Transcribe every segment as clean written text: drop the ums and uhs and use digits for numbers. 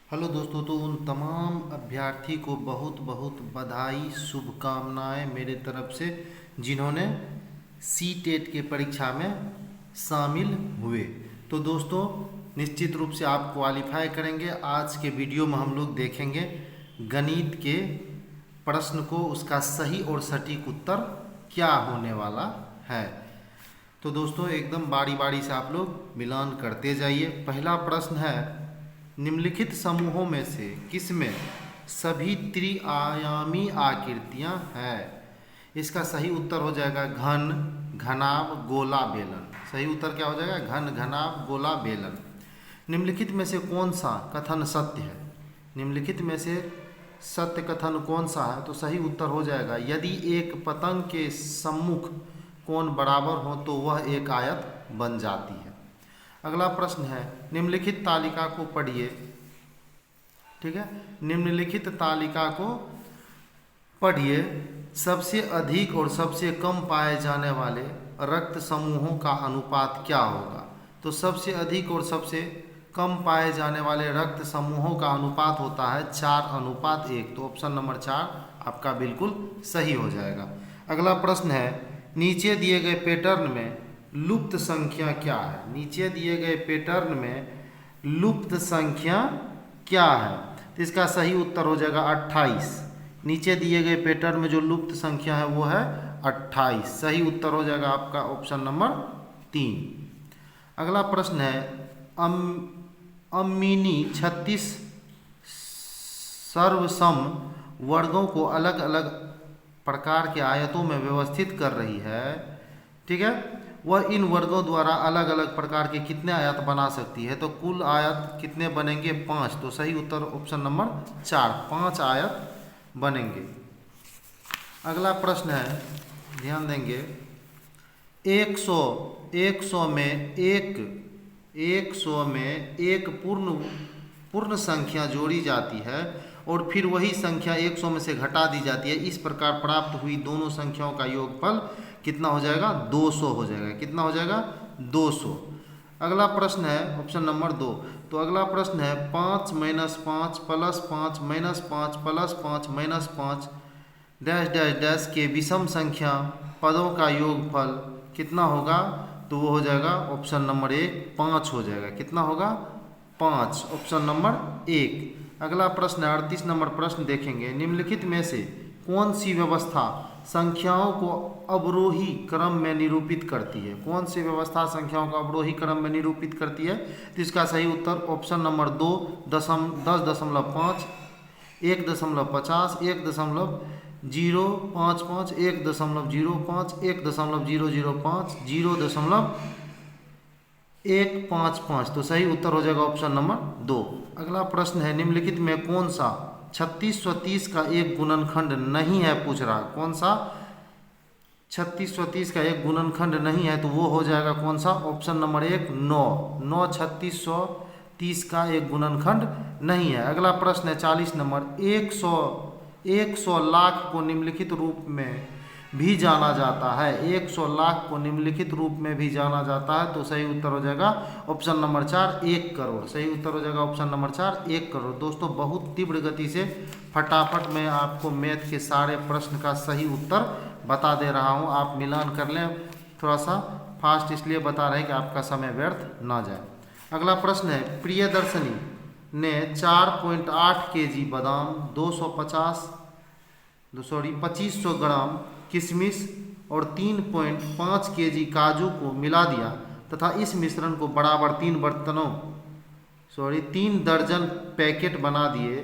Hello दोस्तों, तो उन तमाम अभ्यर्थी को बहुत बहुत बधाई शुभकामनाएं मेरे तरफ से जिन्होंने सी टेट के परीक्षा में शामिल हुए। तो दोस्तों, निश्चित रूप से आप क्वालिफाई करेंगे। आज के वीडियो में हम लोग देखेंगे गणित के प्रश्न को, उसका सही और सटीक उत्तर क्या होने वाला है। तो दोस्तों, एकदम बारी बारी से आप लोग मिलान करते जाइए। पहला प्रश्न है, निम्नलिखित समूहों में से किसमें सभी त्रिआयामी आकृतियां हैं? इसका सही उत्तर हो जाएगा घन, घनाभ, गोला, बेलन। सही उत्तर क्या हो जाएगा? घन, घनाभ, गोला, बेलन। निम्नलिखित में से कौन सा कथन सत्य है? निम्नलिखित में से सत्य कथन कौन सा है? तो सही उत्तर हो जाएगा, यदि एक पतंग के सम्मुख कोण बराबर हो तो वह एक आयत बन जाती है। अगला प्रश्न है, निम्नलिखित तालिका को पढ़िए। ठीक है, निम्नलिखित तालिका को पढ़िए। सबसे अधिक और सबसे कम पाए जाने वाले रक्त समूहों का अनुपात क्या होगा? तो सबसे अधिक और सबसे कम पाए जाने वाले रक्त समूहों का अनुपात होता है 4:1। तो ऑप्शन नंबर 4 आपका बिल्कुल सही हो जाएगा। अगला प्रश्न है, नीचे दिए गए पैटर्न में लुप्त संख्या क्या है? नीचे दिए गए पैटर्न में लुप्त संख्या क्या है? तो इसका सही उत्तर हो जाएगा 28। नीचे दिए गए पैटर्न में जो लुप्त संख्या है वो है 28। सही उत्तर हो जाएगा आपका ऑप्शन नंबर 3। अगला प्रश्न है, अमीनी 36 सर्वसम वर्गों को अलग अलग प्रकार के आयतों में व्यवस्थित कर रही है। ठीक है, वह इन वर्गों द्वारा अलग अलग प्रकार के कितने आयत बना सकती है? तो कुल आयत कितने बनेंगे? 5। तो सही उत्तर ऑप्शन नंबर 4, 5 आयत बनेंगे। अगला प्रश्न है, ध्यान देंगे, 100 में एक पूर्ण संख्या जोड़ी जाती है और फिर वही संख्या 100 में से घटा दी जाती है। इस प्रकार प्राप्त हुई दोनों संख्याओं का योगफल कितना हो जाएगा? 200 हो जाएगा। कितना हो जाएगा? 200। अगला प्रश्न है ऑप्शन नंबर 2। तो अगला प्रश्न है, 5 - 5 + 5 - 5 + 5 - 5 डैश डैश डैश के विषम संख्या पदों का योगफल कितना होगा? तो वो हो जाएगा ऑप्शन नंबर 1, 5 हो जाएगा। कितना होगा? 5, ऑप्शन नंबर 1। अगला प्रश्न है 38 नंबर प्रश्न देखेंगे, निम्नलिखित में से कौन सी व्यवस्था संख्याओं को अवरोही क्रम में निरूपित करती है? कौन सी व्यवस्था संख्याओं को अवरोही क्रम में निरूपित करती है? तो इसका सही उत्तर ऑप्शन नंबर 2, 10.5, 1.50, 1.055, 1.005, 1.005, 0.155। तो सही उत्तर हो जाएगा ऑप्शन नंबर 2। अगला प्रश्न है, निम्नलिखित में कौन सा 3630 का एक गुणनखंड नहीं है? पूछ रहा है कौन सा 3630 का एक गुणनखंड नहीं है? तो वो हो जाएगा कौन सा? ऑप्शन नंबर 1, 9 3630 का एक गुणनखंड नहीं है। अगला प्रश्न है 40 नंबर, 100 लाख को निम्नलिखित रूप में भी जाना जाता है। 100 लाख को निम्नलिखित रूप में भी जाना जाता है। तो सही उत्तर हो जाएगा ऑप्शन नंबर 4, 1 करोड़। सही उत्तर हो जाएगा ऑप्शन नंबर 4, 1 करोड़। दोस्तों, बहुत तीव्र गति से फटाफट मैं आपको मैथ के सारे प्रश्न का सही उत्तर बता दे रहा हूँ। आप मिलान कर लें। थोड़ा सा फास्ट इसलिए बता रहे हैं कि आपका समय व्यर्थ ना जाए। अगला प्रश्न है, प्रियदर्शनी ने 4.8 kg बादाम, 2500 ग्राम किशमिश और 3.5 kg काजू को मिला दिया तथा इस मिश्रण को बराबर 3 दर्जन पैकेट बना दिए।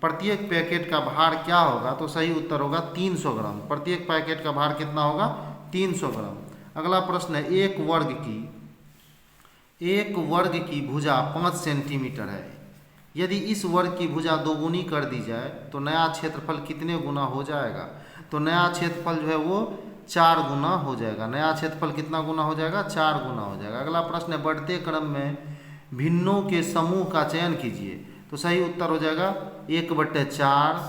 प्रत्येक पैकेट का भार क्या होगा? तो सही उत्तर होगा 300 ग्राम। प्रत्येक पैकेट का भार कितना होगा? 300 ग्राम। अगला प्रश्न है, एक वर्ग की भुजा 5 सेंटीमीटर है। यदि इस वर्ग की भुजा दोगुनी कर दी जाए तो नया क्षेत्रफल कितने गुना हो जाएगा? तो नया क्षेत्रफल जो है वो 4 गुना हो जाएगा। नया क्षेत्रफल कितना गुना हो जाएगा? 4 गुना हो जाएगा। अगला प्रश्न है, बढ़ते क्रम में भिन्नों के समूह का चयन कीजिए। तो सही उत्तर हो जाएगा 1/4,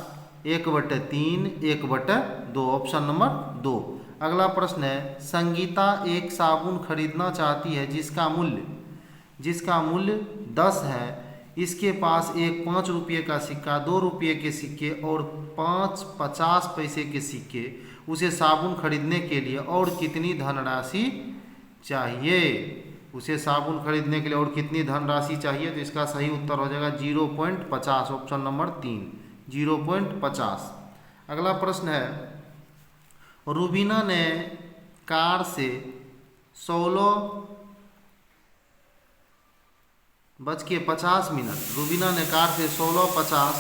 1/3, 1/2, ऑप्शन नंबर 2। अगला प्रश्न है, संगीता एक साबुन खरीदना चाहती है जिसका मूल्य 10 है। इसके पास एक 5 रुपये का सिक्का, 2 रुपये के सिक्के और 5 50 पैसे के सिक्के, उसे साबुन खरीदने के लिए और कितनी धनराशि चाहिए? उसे साबुन खरीदने के लिए और कितनी धनराशि चाहिए? तो इसका सही उत्तर हो जाएगा 0.50, ऑप्शन नंबर 3, 0.50। अगला प्रश्न है, रूबीना ने कार से 16:50 रूबीना ने कार से 16:50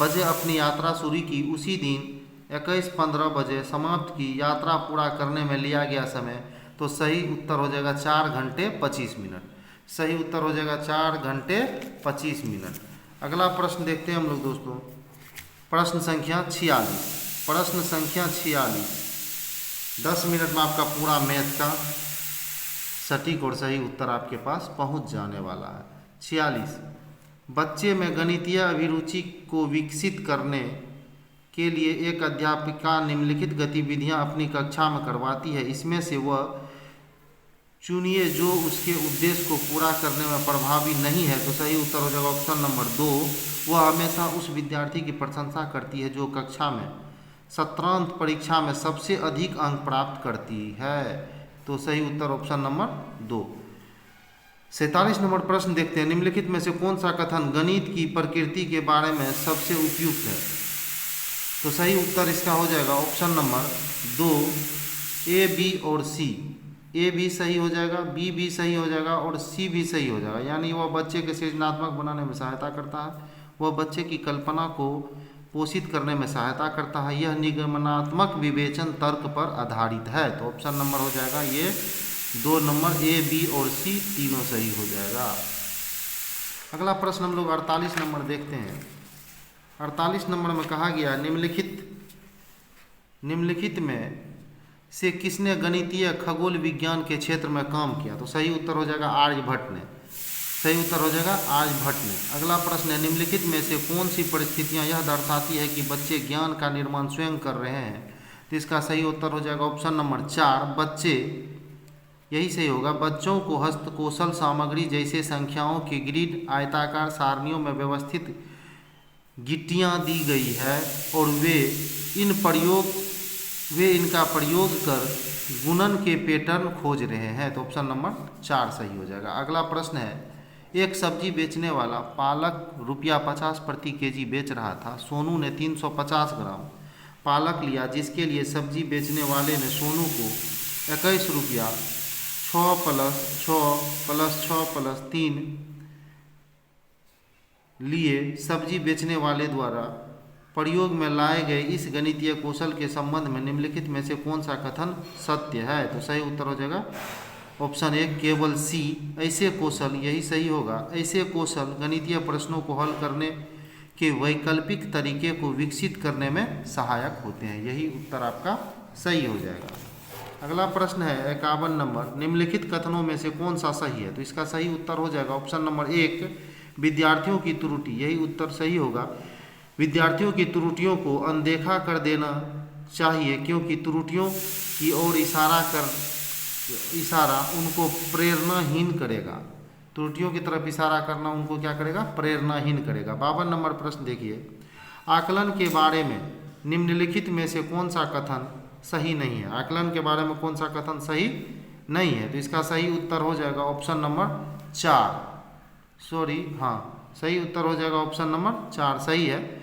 बजे अपनी यात्रा शुरू की। उसी दिन 21:15 बजे समाप्त की। यात्रा पूरा करने में लिया गया समय, तो सही उत्तर हो जाएगा 4 घंटे 25 मिनट। सही उत्तर हो जाएगा 4 घंटे 25 मिनट। अगला प्रश्न देखते हैं हम लोग दोस्तों, प्रश्न संख्या 46। प्रश्न संख्या 46, 10 मिनट में आपका पूरा मैथ का सटीक और सही उत्तर आपके पास पहुंच जाने वाला है। 46, बच्चे में गणितीय अभिरुचि को विकसित करने के लिए एक अध्यापिका निम्नलिखित गतिविधियां अपनी कक्षा में करवाती है। इसमें से वह चुनिए जो उसके उद्देश्य को पूरा करने में प्रभावी नहीं है। तो सही उत्तर हो जाएगा ऑप्शन नंबर 2, वह हमेशा उस विद्यार्थी की प्रशंसा करती है जो कक्षा में सत्रांत परीक्षा में सबसे अधिक अंक प्राप्त करती है। तो सही उत्तर ऑप्शन नंबर 2। 47 नंबर प्रश्न देखते हैं, निम्नलिखित में से कौन सा कथन गणित की प्रकृति के बारे में सबसे उपयुक्त है? तो सही उत्तर इसका हो जाएगा ऑप्शन नंबर 2, ए, बी और सी। ए भी सही हो जाएगा, बी भी सही हो जाएगा और सी भी सही हो जाएगा। यानी वह बच्चे के सृजनात्मक बनाने में सहायता करता है, वह बच्चे की कल्पना को पोषित करने में सहायता करता है, यह निगमनात्मक विवेचन तर्क पर आधारित है। तो ऑप्शन नंबर हो जाएगा ये 2 नंबर, ए, बी और सी तीनों सही हो जाएगा। अगला प्रश्न हम लोग 48 नंबर देखते हैं। 48 नंबर में कहा गया, निम्नलिखित में से किसने गणितीय खगोल विज्ञान के क्षेत्र में काम किया? तो सही उत्तर हो जाएगा आर्यभट्ट ने। सही उत्तर हो जाएगा आर्यभट्ट ने। अगला प्रश्न है, निम्नलिखित में से कौन सी परिस्थितियां यह दर्शाती है कि बच्चे ज्ञान का निर्माण स्वयं कर रहे हैं? तो इसका सही उत्तर हो जाएगा ऑप्शन नंबर 4, बच्चे, यही सही होगा। बच्चों को हस्तकौशल सामग्री जैसे संख्याओं के ग्रिड, आयताकार सारणियों में व्यवस्थित गिट्टियाँ दी गई है और वे इनका प्रयोग कर गुणन के पैटर्न खोज रहे हैं। तो ऑप्शन नंबर 4 सही हो जाएगा। अगला प्रश्न है, एक सब्जी बेचने वाला पालक ₹50 प्रति केजी बेच रहा था। सोनू ने 350 ग्राम पालक लिया, जिसके लिए सब्जी बेचने वाले ने सोनू को 21 रुपया 6 + 6 + 6 + 3 लिए। सब्जी बेचने वाले द्वारा प्रयोग में लाए गए इस गणितीय कौशल के संबंध में निम्नलिखित में से कौन सा कथन सत्य है? तो सही उत्तर हो जाएगा ऑप्शन 1, केवल सी। ऐसे कौशल, यही सही होगा, ऐसे कौशल गणितीय प्रश्नों को हल करने के वैकल्पिक तरीके को विकसित करने में सहायक होते हैं। यही उत्तर आपका सही हो जाएगा। अगला प्रश्न है 51 नंबर, निम्नलिखित कथनों में से कौन सा सही है? तो इसका सही उत्तर हो जाएगा ऑप्शन नंबर 1, विद्यार्थियों की त्रुटि। यही उत्तर सही होगा। विद्यार्थियों की त्रुटियों को अनदेखा कर देना चाहिए, क्योंकि त्रुटियों की ओर इशारा उनको प्रेरणाहीन करेगा। त्रुटियों की तरफ इशारा करना उनको क्या करेगा? प्रेरणाहीन करेगा। 52 नंबर प्रश्न देखिए, आकलन के बारे में निम्नलिखित में से कौन सा कथन सही नहीं है? आकलन के बारे में कौन सा कथन सही नहीं है? तो इसका सही उत्तर हो जाएगा ऑप्शन नंबर 4, सही उत्तर हो जाएगा ऑप्शन नंबर 4 सही है।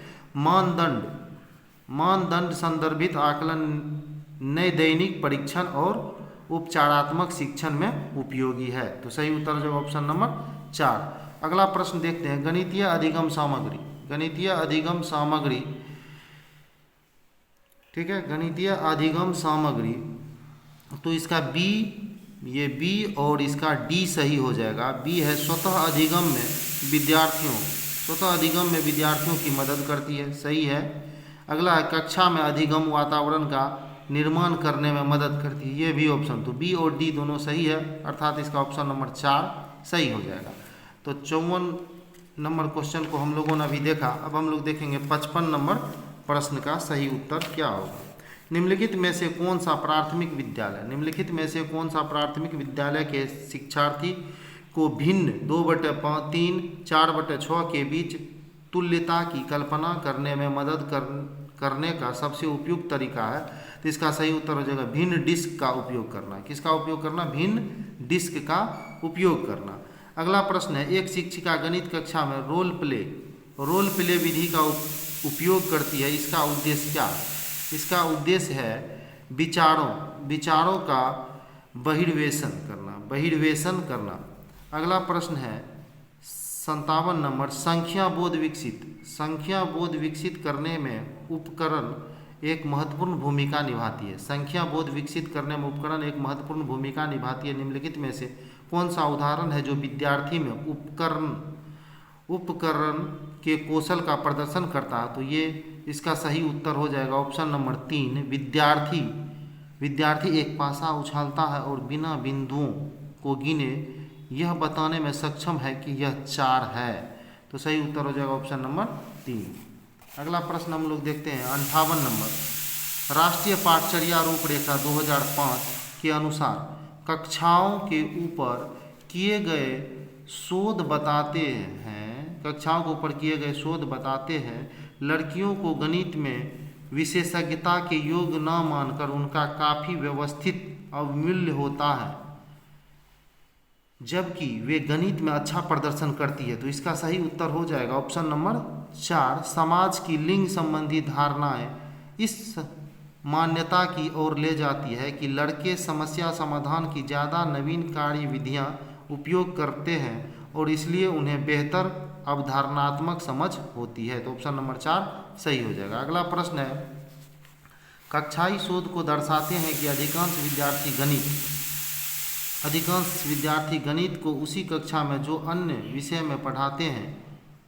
मानदंड संदर्भित आकलन नए दैनिक परीक्षण और उपचारात्मक शिक्षण में उपयोगी है। तो सही उत्तर हो जाएगा ऑप्शन नंबर 4। अगला प्रश्न देखते हैं, गणितीय अधिगम सामग्री। गणितीय अधिगम सामग्री, ठीक है, गणितीय अधिगम सामग्री। तो इसका बी और इसका डी सही हो जाएगा। बी है स्वतः अधिगम में विद्यार्थियों की मदद करती है, सही है। अगला है कक्षा में अधिगम वातावरण का निर्माण करने में मदद करती है, ये भी ऑप्शन। तो बी और डी दोनों सही है, अर्थात इसका ऑप्शन नंबर 4 सही हो जाएगा। तो 54 नंबर क्वेश्चन को हम लोगों ने अभी देखा। अब हम लोग देखेंगे 55 नंबर प्रश्न का सही उत्तर क्या होगा। निम्नलिखित में से कौन सा प्राथमिक विद्यालय के शिक्षार्थी को भिन्न 2/3, 4/6 के बीच तुल्यता की कल्पना करने में मदद करने का सबसे उपयुक्त तरीका है। तो इसका सही उत्तर हो जाएगा भिन्न डिस्क का उपयोग करना। किसका उपयोग करना? भिन्न डिस्क का उपयोग करना। अगला प्रश्न है, एक शिक्षिका गणित कक्षा में रोल प्ले विधि का उपयोग करती है, इसका उद्देश्य क्या है? इसका उद्देश्य है विचारों का बहिर्वेशन करना। अगला प्रश्न है 57 नंबर, संख्या बोध विकसित करने में उपकरण एक महत्वपूर्ण भूमिका निभाती है। संख्या बोध विकसित करने में उपकरण एक महत्वपूर्ण भूमिका निभाती है। निम्नलिखित में से कौन सा उदाहरण है जो विद्यार्थी में उपकरण के कौशल का प्रदर्शन करता है? तो ये इसका सही उत्तर हो जाएगा ऑप्शन नंबर 3, विद्यार्थी एक पासा उछालता है और बिना बिंदुओं को गिने यह बताने में सक्षम है कि यह 4 है। तो सही उत्तर हो जाएगा ऑप्शन नंबर 3। अगला प्रश्न हम लोग देखते हैं 58 नंबर, राष्ट्रीय पाठचर्या रूपरेखा 2005 के अनुसार कक्षाओं के ऊपर किए गए शोध बताते हैं लड़कियों को गणित में विशेषज्ञता के योग्य न मानकर उनका काफ़ी व्यवस्थित अवमूल्य होता है, जबकि वे गणित में अच्छा प्रदर्शन करती है। तो इसका सही उत्तर हो जाएगा ऑप्शन नंबर 4, समाज की लिंग संबंधी धारणाएं इस मान्यता की ओर ले जाती है कि लड़के समस्या समाधान की ज़्यादा नवीन कार्य विधियां उपयोग करते हैं और इसलिए उन्हें बेहतर अवधारणात्मक समझ होती है। तो ऑप्शन नंबर 4 सही हो जाएगा। अगला प्रश्न है, कक्षाई शोध को दर्शाते हैं कि अधिकांश विद्यार्थी गणित को उसी कक्षा में जो अन्य विषय में पढ़ाते हैं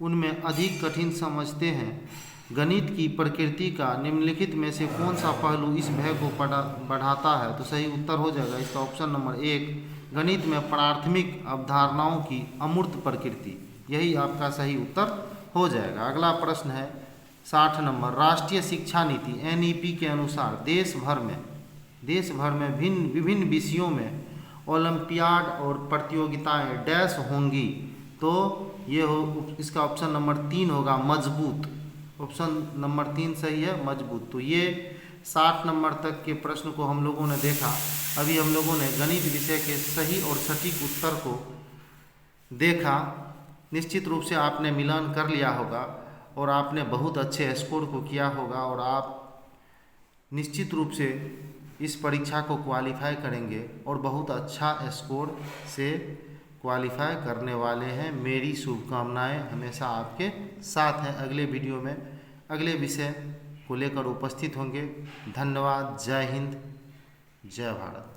उनमें अधिक कठिन समझते हैं। गणित की प्रकृति का निम्नलिखित में से कौन सा पहलू इस भय को बढ़ाता है? तो सही उत्तर हो जाएगा इसका ऑप्शन नंबर 1, गणित में प्राथमिक अवधारणाओं की अमूर्त प्रकृति। यही आपका सही उत्तर हो जाएगा। अगला प्रश्न है 60 नंबर, राष्ट्रीय शिक्षा नीति NEP के अनुसार देश भर में विभिन्न विषयों में ओलंपियाड और प्रतियोगिताएं डैश होंगी। तो ये इसका ऑप्शन नंबर 3 होगा मजबूत। ऑप्शन नंबर 3 सही है, मजबूत। तो ये 60 नंबर तक के प्रश्न को हम लोगों ने देखा। अभी हम लोगों ने गणित विषय के सही और सटीक उत्तर को देखा। निश्चित रूप से आपने मिलान कर लिया होगा और आपने बहुत अच्छे स्कोर को किया होगा और आप निश्चित रूप से इस परीक्षा को क्वालिफाई करेंगे और बहुत अच्छा स्कोर से क्वालिफाई करने वाले हैं। मेरी शुभकामनाएं हमेशा आपके साथ हैं। अगले वीडियो में अगले विषय को लेकर उपस्थित होंगे। धन्यवाद। जय हिंद, जय भारत।